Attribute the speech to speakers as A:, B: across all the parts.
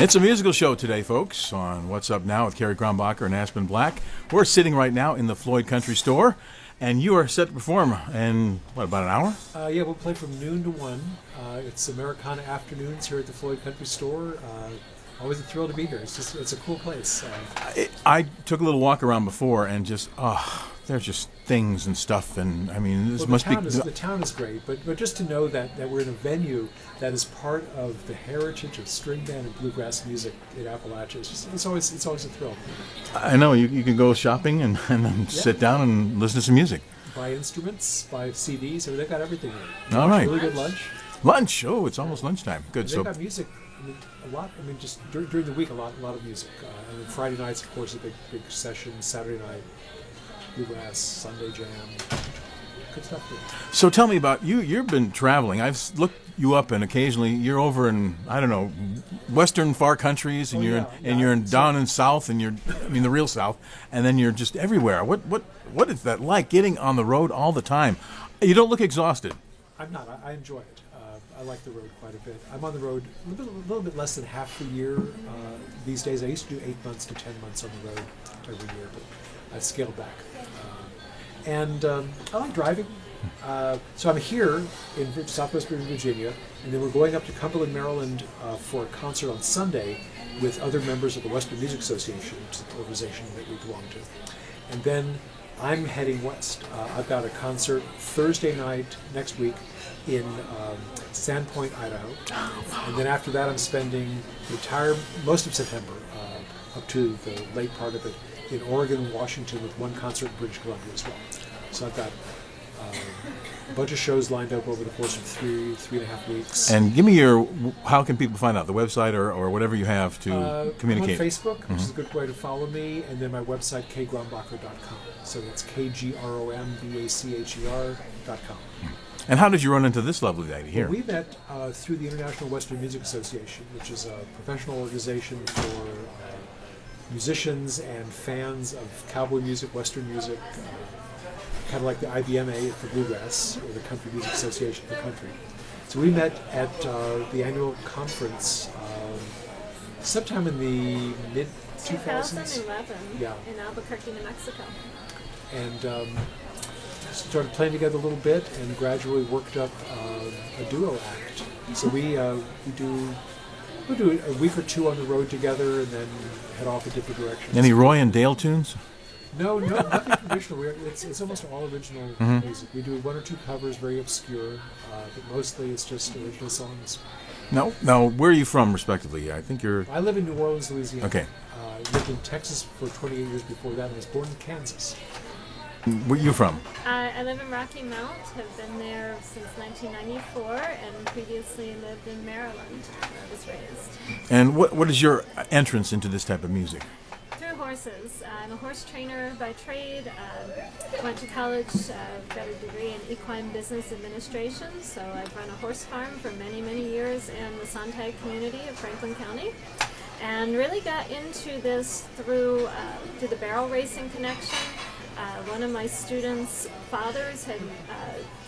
A: It's a musical show today, folks, on What's Up Now with Carrie Grombacher and Aspen Black. We're sitting right now in the Floyd Country Store, and you are set to perform in, what, about an hour?
B: Yeah, we'll play from noon to 1. It's Americana afternoons here at the Floyd Country Store. Always a thrill to be here. It's a cool place.
A: I took a little walk around before, and just, there's just things and stuff, and I mean, this must be...
B: The town is great, but just to know that we're in a venue that is part of the heritage of string band and bluegrass music in Appalachia, it's always a thrill.
A: I know, you can go shopping and then sit down and listen to some music.
B: Buy instruments, buy CDs, they've got everything there.
A: All right.
B: Really good lunch.
A: Lunch? Oh, it's almost lunchtime. Good.
B: They've got music. A lot. Just during the week, a lot of music. And then Friday nights, of course, a big session. Saturday night, bluegrass. Sunday jam. Good stuff there.
A: So tell me about you. You've been traveling. I've looked you up, and occasionally you're over in, I don't know, western far countries, and you're down in south, and the real south, and then you're just everywhere. What is that like, getting on the road all the time? You don't look exhausted.
B: I'm not. I enjoy it. I like the road quite a bit. I'm on the road a little bit less than half the year these days. I used to do 8 months to 10 months on the road every year, but I've scaled back. And I like driving. So I'm here in southwestern Virginia, and then we're going up to Cumberland, Maryland for a concert on Sunday with other members of the Western Music Association, which is the organization that we belong to. And then I'm heading west. I've got a concert Thursday night next week in Sandpoint, Idaho. And then after that I'm spending most of September, up to the late part of it, in Oregon, Washington, with one concert in British Columbia as well. So I've got a bunch of shows lined up over the course of 3.5 weeks.
A: And give me how can people find out? The website or whatever you have to communicate?
B: I'm on Facebook, which is a good way to follow me, and then my website, kgrombacher.com. So that's KGROMBACHER.com.
A: And how did you run into this lovely lady here?
B: Well, we met through the International Western Music Association, which is a professional organization for musicians and fans of cowboy music, Western music, kind of like the IBMA for bluegrass, or the Country Music Association for country. So we met at the annual conference sometime in the mid-2000s.
C: 2011 in Albuquerque, New Mexico.
B: And started playing together a little bit, and gradually worked up a duo act. So we do a week or two on the road together, and then head off in different directions.
A: Any Roy and Dale tunes?
B: No, nothing traditional. It's almost all original music. We do one or two covers, very obscure, but mostly it's just original songs.
A: Now, where are you from, respectively? I
B: live in New Orleans, Louisiana.
A: Okay.
B: I lived in Texas for 28 years before that, and was born in Kansas.
A: Where are you from?
C: I live in Rocky Mount, have been there since 1994, and previously lived in Maryland, where I was raised.
A: And what is your entrance into this type of music?
C: Through horses. I'm a horse trainer by trade. Went to college, got a degree in equine business administration, so I've run a horse farm for many, many years in the Sontag community of Franklin County. And really got into this through the barrel racing connection. One of my students' fathers had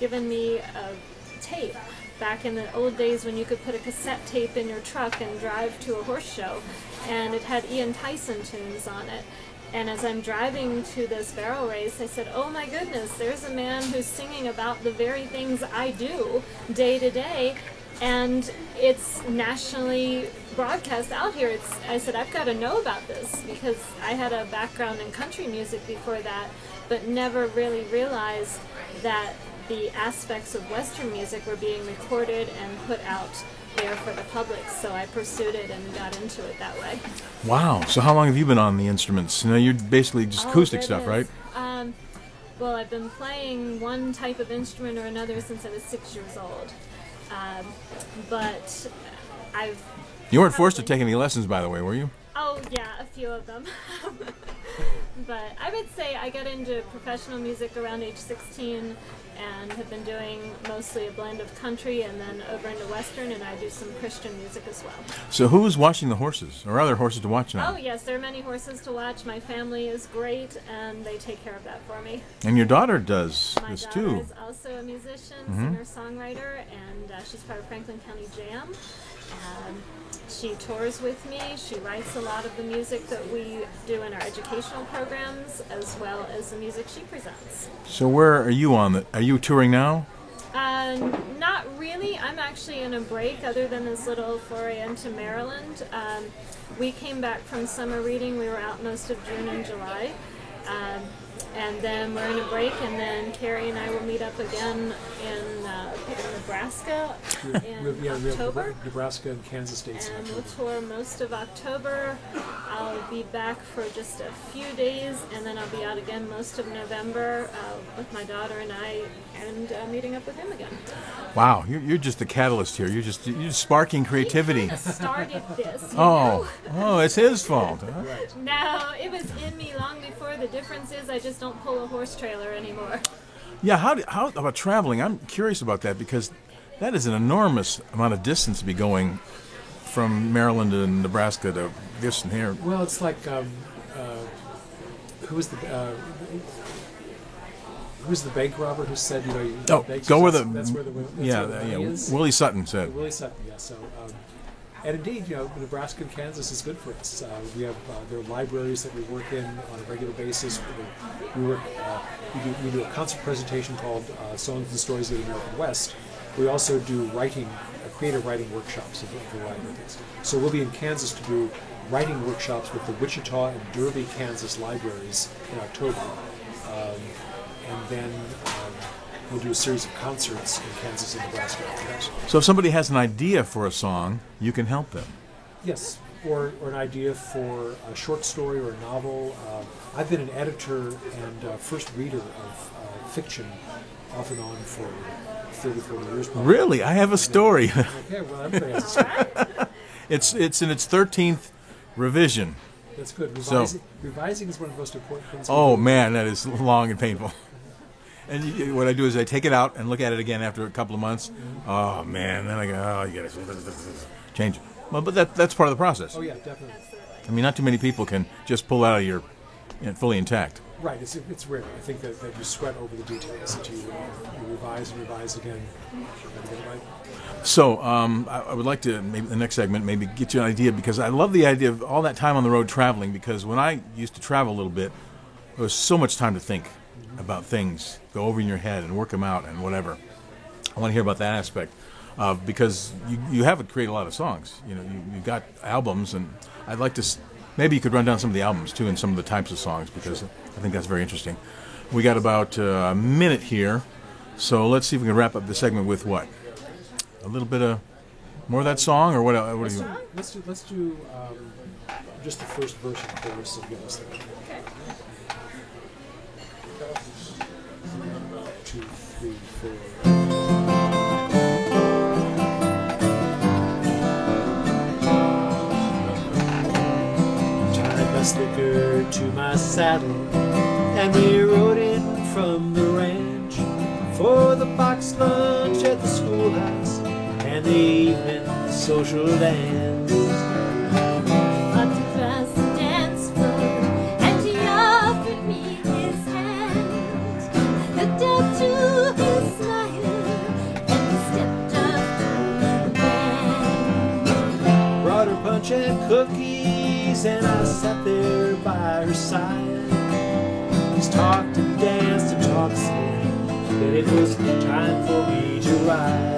C: given me a tape back in the old days when you could put a cassette tape in your truck and drive to a horse show, and it had Ian Tyson tunes on it. And as I'm driving to this barrel race, I said, oh my goodness, there's a man who's singing about the very things I do day to day, and it's nationally broadcast out here. I said, I've got to know about this, because I had a background in country music before that, but never really realized that the aspects of Western music were being recorded and put out there for the public. So I pursued it and got into it that way.
A: Wow. So how long have you been on the instruments? You're basically just acoustic stuff, right?
C: Well, I've been playing one type of instrument or another since I was 6 years old. But
A: You weren't forced to take any lessons, by the way, were you?
C: Oh, yeah, a few of them. But I would say I got into professional music around age 16 and have been doing mostly a blend of country and then over into Western, and I do some Christian music as well.
A: So who's watching the horses? Or are there horses to watch now?
C: Oh, yes, there are many horses to watch. My family is great, and they take care of that for me.
A: And your daughter does this too.
C: My daughter is also a musician, singer-songwriter, and she's part of Franklin County Jam. She tours with me. She writes a lot of the music that we do in our educational programs, as well as the music she presents.
A: So where are you on? Are you touring now?
C: Not really. I'm actually in a break other than this little foray into Maryland. We came back from summer reading. We were out most of June and July. And then we're in a break, and then Carrie and I will meet up again in Nebraska in October.
B: Nebraska and Kansas States.
C: And we'll tour most of October. I'll be back for just a few days, and then I'll be out again most of November with my daughter and I, and meeting up with him again.
A: Wow, you're just the catalyst here. You're just sparking creativity.
C: He started this. You know?
A: Oh, it's his fault. Huh?
C: No, it was in me long before. The difference is I just don't pull a horse trailer anymore.
A: Yeah, how about traveling? I'm curious about that because that is an enormous amount of distance to be going from Maryland to Nebraska to this and here.
B: Well, it's like who's the bank robber who said,
A: go where
B: that's where the money is?
A: Willie Sutton said.
B: Willie Sutton, yeah. So, and indeed, Nebraska and Kansas is good for us. We have there are libraries that we work in on a regular basis. We do a concert presentation called "Songs and Stories of the American West." We also do creative writing workshops of a variety of things. So we'll be in Kansas to do writing workshops with the Wichita and Derby, Kansas libraries in October. And then we'll do a series of concerts in Kansas and Nebraska after that.
A: So if somebody has an idea for a song, you can help them.
B: Yes, or an idea for a short story or a novel. I've been an editor and first reader of fiction off and on for 30, 40 years. Probably.
A: Really? I have a story.
B: Okay, well, everybody has a story.
A: It's in its 13th revision.
B: That's good. Revising is one of the most important things.
A: Oh, man, that is long and painful. And what I do is I take it out and look at it again after a couple of months. Mm-hmm. Oh, man. Then I go, you got to change it. Well, but that's part of the process.
B: Oh, yeah, definitely.
A: I mean, not too many people can just pull out of your fully intact.
B: Right. It's rare. I think that you sweat over the details, that you revise and revise again.
A: So I would like to, maybe the next segment, maybe get you an idea, because I love the idea of all that time on the road traveling, because when I used to travel a little bit, there was so much time to think about things, go over in your head and work them out and whatever. I want to hear about that aspect, because you haven't created a lot of songs. You've got albums, and I'd like to, maybe you could run down some of the albums too and some of the types of songs, because sure. I think that's very interesting. We got about a minute here, so let's see if we can wrap up the segment with what? A little bit of more of that song, or what? What do you?
B: Let's do just the first verse and chorus of Give Us the Rain.
C: Okay.
B: 2, 3, 4. Tied my slicker to my saddle, and we rode in from the ranch for the box lunch at the schoolhouse and the evening social dance.
C: Walked across the dance floor, and he offered me his hand. I looked up to his smile, and we stepped up to the band.
B: Brought her punch and cookies, and I sat there by her side. He's talked and danced and talked slow, but it was time for me to ride.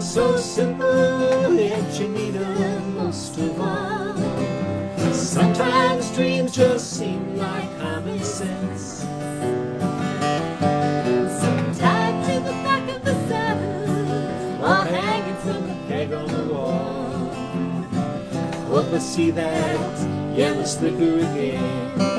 B: So simple, yet you need them most of all. Sometimes dreams just seem like common sense.
C: Tied to the back of the saddle, or hanging from the peg on the wall.
B: Hope I see that yellow slicker again.